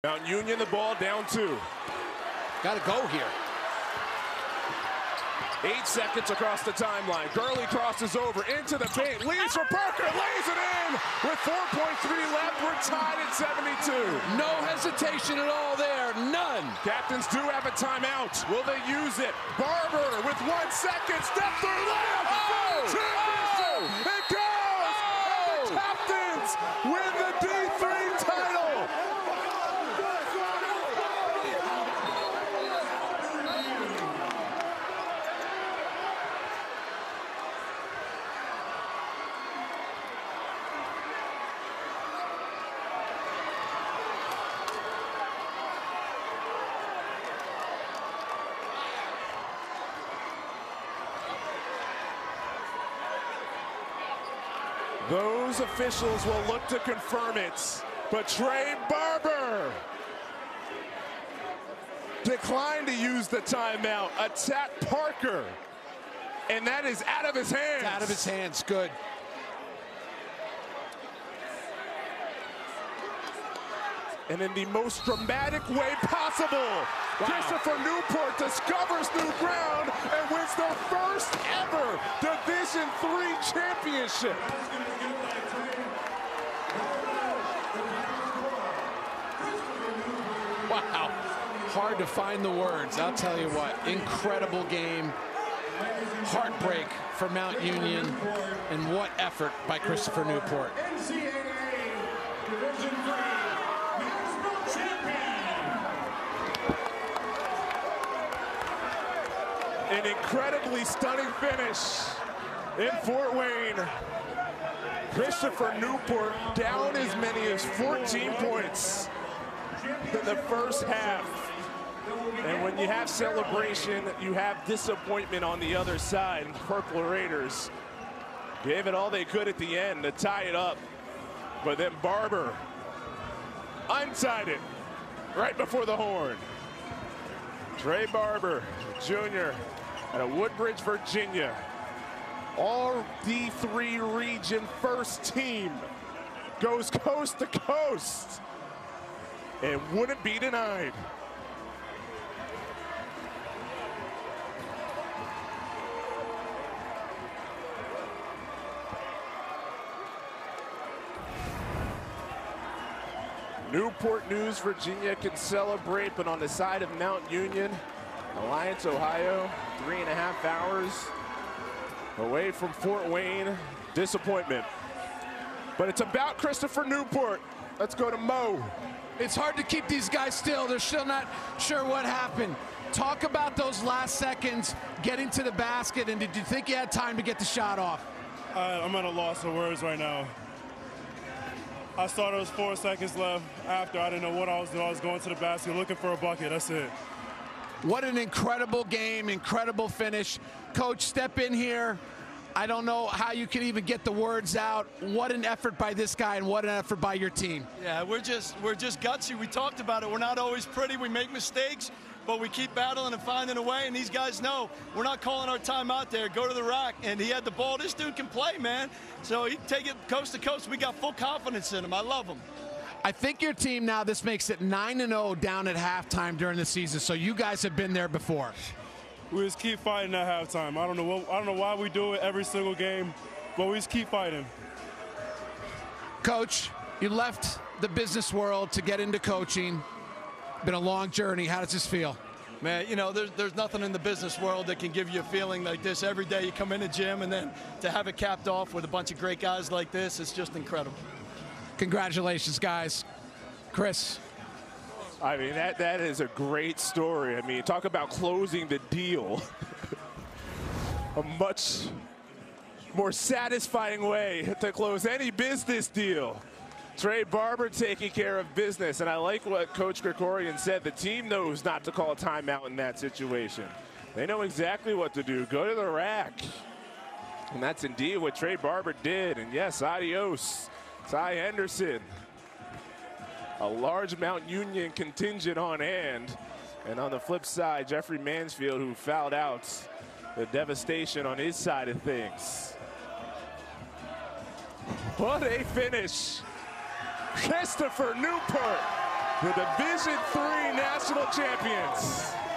Mount Union, the ball down 2. Got to go here. 8 seconds across the timeline. Gurley crosses over into the paint. Leads for Parker. Lays it in with 4.3 left. We're tied at 72. No hesitation at all there. None. Captains do have a timeout. Will they use it? Barber with 1 second. Step through left. Championship. It goes. And the Captains win the D3 title. Those officials will look to confirm it, but Trey Barber declined to use the timeout, attacked Parker, and that is out of his hands. It's out of his hands, good. And in the most dramatic way possible, wow. Christopher Newport discovers new ground and wins their first ever Division III championship. Wow, hard to find the words. I'll tell you what, incredible game. Heartbreak for Mount Union, and what effort by Christopher Newport. NCAA Division III National Champion. An incredibly stunning finish in Fort Wayne. Christopher Newport down as many as 14 points in the first half. And when you have celebration, you have disappointment on the other side. And Purple Raiders gave it all they could at the end to tie it up. But then Barber untied it right before the horn. Trey Barber, Jr. out of Woodbridge, Virginia. All D3 region first team goes coast to coast and wouldn't be denied. Newport News, Virginia can celebrate, but on the side of Mount Union, Alliance, Ohio, 3.5 hours away from Fort Wayne. Disappointment. But it's about Christopher Newport. Let's go to Mo. It's hard to keep these guys still. They're still not sure what happened. Talk about those last seconds, getting to the basket, and did you think you had time to get the shot off? I'm at a loss of words right now. I saw there was 4 seconds left after. I didn't know what I was doing. I was going to the basket looking for a bucket. That's it. What an incredible game, incredible finish. Coach, step in here. I don't know how you can even get the words out. What an effort by this guy, and what an effort by your team. Yeah, we're just gutsy. We talked about it. We're not always pretty. We make mistakes, but we keep battling and finding a way, and these guys know we're not calling our time out there. Go to the rack, and he had the ball. This dude can play, man. So he can take it coast to coast. We got full confidence in him. I love him. I think your team now, this makes it 9-0 down at halftime during the season, so you guys have been there before. We just keep fighting at halftime. I don't know why we do it every single game, but we just keep fighting. Coach, you left the business world to get into coaching. Been a long journey. How does this feel? Man, you know, there's nothing in the business world that can give you a feeling like this. Every day you come in the gym, and then to have it capped off with a bunch of great guys like this, it's just incredible. Congratulations, guys. Chris. I mean, that is a great story. I mean, talk about closing the deal. A much more satisfying way to close any business deal. Trey Barber taking care of business, and I like what Coach Krikorian said. The team knows not to call a timeout in that situation. They know exactly what to do. Go to the rack. And that's indeed what Trey Barber did. And yes, adios, Ty Henderson. A large Mount Union contingent on hand. And on the flip side, Jeffrey Mansfield, who fouled out. The devastation on his side of things. What a finish. Christopher Newport the Division III national champions.